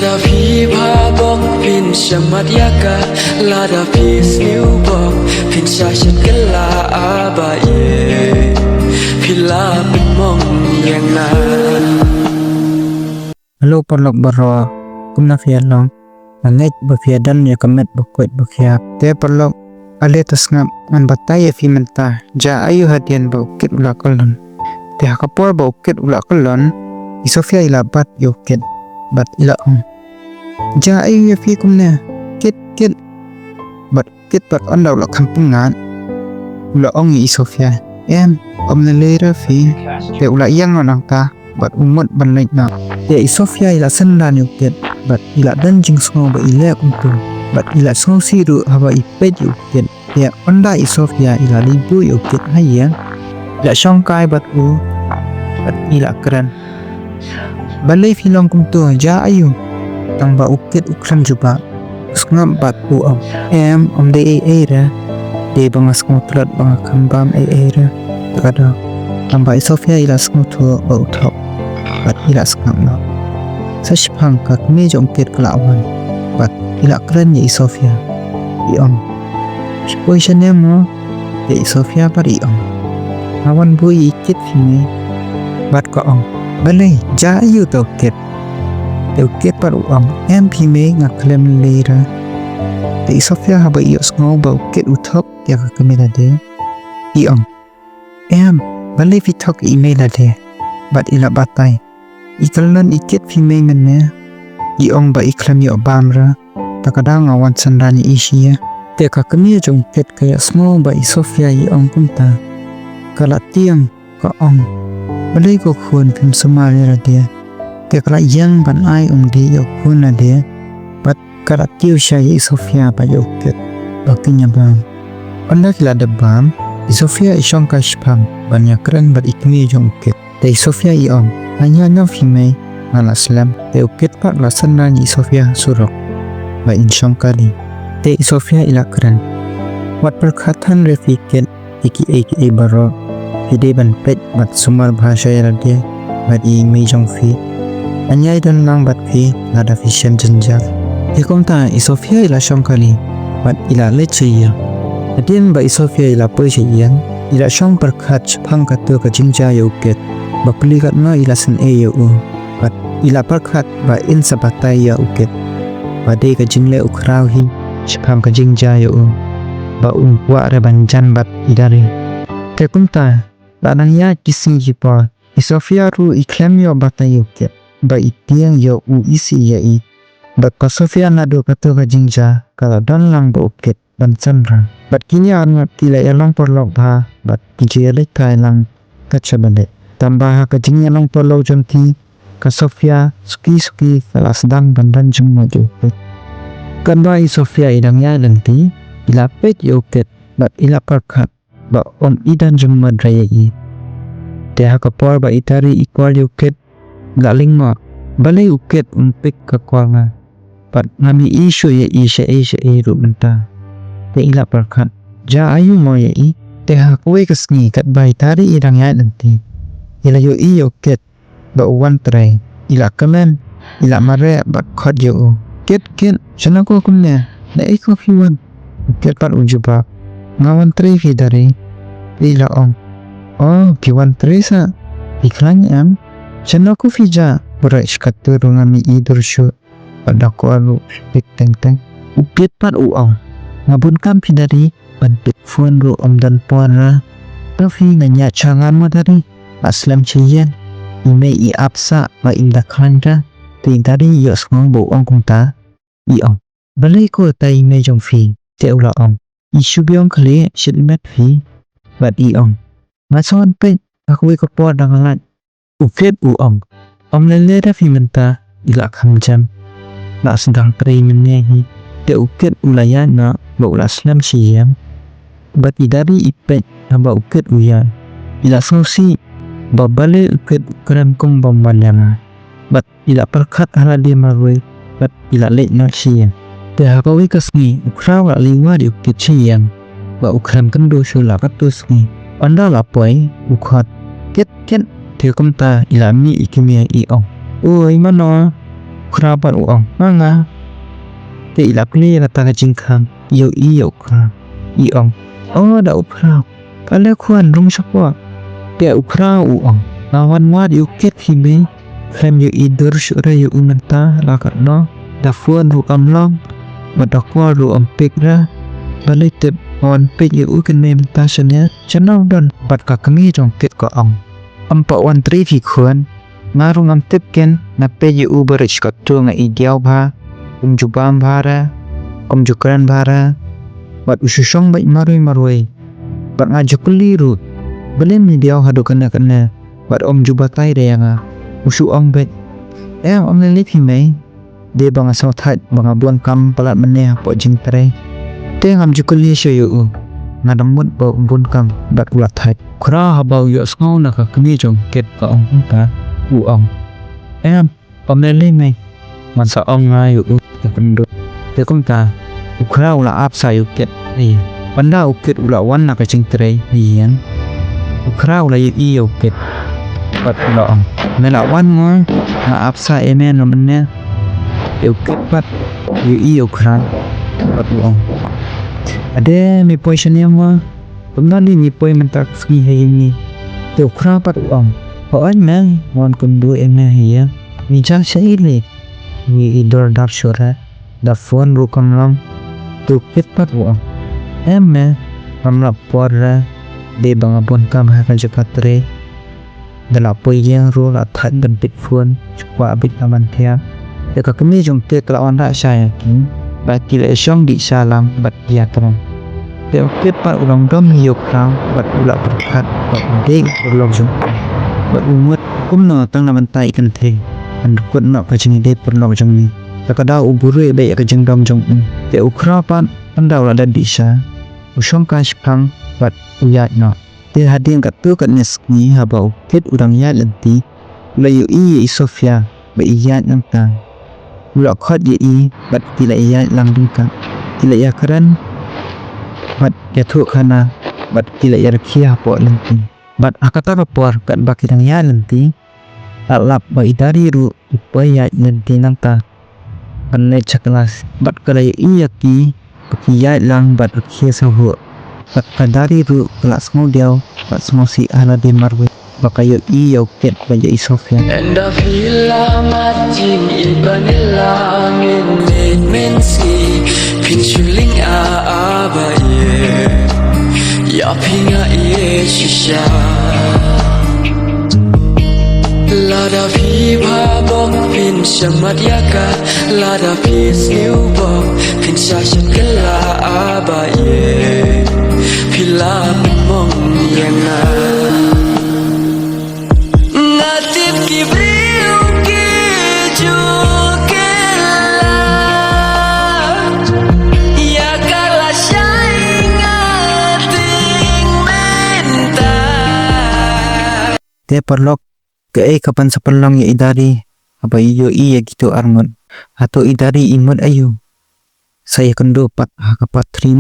Lada pi pa bok pin shamat yaka Lada pi sniu bok pin shashat kala aba ye Pila pin mong yang na Halo perlok baro kumna fialong angait ba fiadan ya kamet bukwet bukyak te perlok ale tasngap an bataya fi menta ja ayu hadian ba ukit ulakolon te hakapor ba ukit ulakolon isofia ila bat yukit bat ila ja ayu ya fi kumna kit bat kit bat ondaw la kampungan ula ongi isofia omna lera fi te ula yang nang ta bat umut banlait na te isofia ila sendan yukit bat ila danjing sngo ba ila kuntu bat ila sngo siru haba ipet yukit te onda isofia ila libu yukit hayang ila shongkai bat ila keren balai filong kuntu ja ayu tang ba ukit ukran juba skngam bat de ra de bangas ngotrat bang kambam ra kada tamba isofia ila sngo tu ba uthok bat ila skngam no sashpang ka me jong ket kalawan bat ila keren ya isofia position mo ya isofia par awan bui ikit fini bat ko balai ja ayu to ket par pime ngaklem lera te isofia haba sngo ba ket uthok ya ka kamera de balai fitok email ade bat ila batai ikalnan ikit fime ngene ba iklam yo bamra takadang awan sanrani isia te ka kami jong ket kaya sngo ba isofia kunta kala tiang ka balai ko khun phim samari ra de te kala yang ban ai di yo khun na de bat kala tiu sha isofia ba yo ket bakinya bam onda kila de bam isofia isong ka shpam banya keren bat ikmi jong ket te isofia hanya na fime ngala slam te uket pak lasanan isofia surok ba insyong kali te isofia ila keren wat perkhatan refiket iki baro hide ban pet bat sumar bahasa radie bat mei jong fi anyai dan lang bat fi lada fishem jenjal te komta isofia ila syong kali bat ila lechiya adien ba isofia ila persian ila syong perkhat phang katu ka jingja yuket bapelikat na ila sen bat ila perkhat ba in sabatai ya uket bade ka jingle ukraw hi shpam ka jingja ba wa re banjan bat idare te kunta lanang ya kising jipa isofia ru iklem yo batai uket ba itiang yo isi ya bat ka sofia nado katu ka jingja kala don lang ba uket ban chandra bat kini an tila elong porlok ba bat kijele kai lang kachabale tambah ka jingnya long porlok jamti ka sofia suki kala sedang bandan jung maju kan ba sofia idang ya nanti ila pet yoket bat ila perkat ba idan jung madraya te hakapor ba itari equal yoket galing ma balai uket umpik ka kwanga bat ngami isu ya isha ru benta te ila perkat ja ayu mo ya te hakwe kasni kat ba itari idang ya nanti ila yoket ba uwan tray ila kamen ila mare ba khot ket chana ko kumne na iko fiwan ket par ujuba ngawan tray fi dari ila piwan tray sa iklan chana ko fija pura iskatur ngami idurshu pada ko alu pik teng upit par ngabun kam fi dari ban pik phone ru dan puara tafi nanya changan mo dari aslam chiyen ime apsa ba inda khanda te dari yo sngo bo kunta balai ko tai me jong fi te ula isu biong khle shitmet fi bat mason pe akwe ko po dangalat uket lele da fi menta ila khamjam na sedang pre menyehi te uket ulayan na ba ulaslam siyam bat idari ipet hamba uket uyan ila sosi babale uket kram kong bambalyama bat ila perkhat halade marwe bat ila le na siyam te hakawi kasni ukraw la liwa di uket siyam ba ukram kendo shula katusni anda lapoi ukhat ket te komta ila mi ikimia oi mano Kerabat uang manga te ilap ni rata ka jingkang iyo ka iong da upra kale kuan rung sakwa te upra uang lawan wat yu ket hime frem yu idur syura yu umenta lakat no da fuan ru amlang badakwa ru ampekra balik te on pek yu uken menta senya chanau don bat ka kami jong ket ko ong ampa wan tri fi kuan ngarung am tip ken na pe yu uberich ka tu nga ideal ba jubam bara jukran bara bat ususong ba marui bat ngajukuli ru belem ni dia hadu kena bat jubatai de yang usu bet om lele hime de banga so that banga buang kam palat mene po jing tre te ngam jukuli syu ngadamut ba bun kam bat ulat that kra habau yu skau na ka kni jong ket ka ka uang om lele mai man sa ong nga yu penduk te kom ta ukra ula ap sa yu ket ni panda ukit ula wan na ka jing tre hian ukra ula yu ket bat ula ong mela wan ngo na ap sa emen no menne yu ket bat yu ukra bat ong ade mi poison yang wa pemna ni poi mentak ski ni te ukra bat ong ho an mang mon kundu eme hiya mi jang sai le ni idor dar syura da phone ru kam lam tu kit pat wa emme ramla porra de banga bon kam ha kan jakatre dala poi yang ru la that ban pit phone chwa bit aman thia de ka kami jong te kla on ra sha ba ti le shong di salam bat ya tram de kit pat ulang dom yok kang bat ula perkat bat de ulong jong bat umut kum no tang na bantai kan the an kut no ka jing de per no jong ni takada ubure be ka jing dom jong te ukra pan andau la dan bisa usong ka skang bat uya no te hadin ka tu ka nes ni habau ket udang ya lenti layu i sofia ba iya nang ta ula khot i bat tila iya lang ding ka tila ya karan bat ya thu khana bat tila ya khia po lenti bat akata por kat bakidang ya lenti alap ba idari ru ipaya lenti nang ta anne chaklas bat kalai iya ki pakiya lang bat khia sa hu bat kadari ru kelas model bat smosi ala de marwe bakayo iyo ket baja isofia and I feel I'm matching ibanila min ski pinchuling ba ya pinga shisha Lada fi bok pin shamat yaka Lada fi sniu bok pin shashat kala abaye Pila mong yana Natip ki bliu ki jukela Yakala shainga ting menta te perlok ke kapan seperlong ya idari apa iyo iya gitu arngon atau idari imut ayu saya kendo pat kapat terima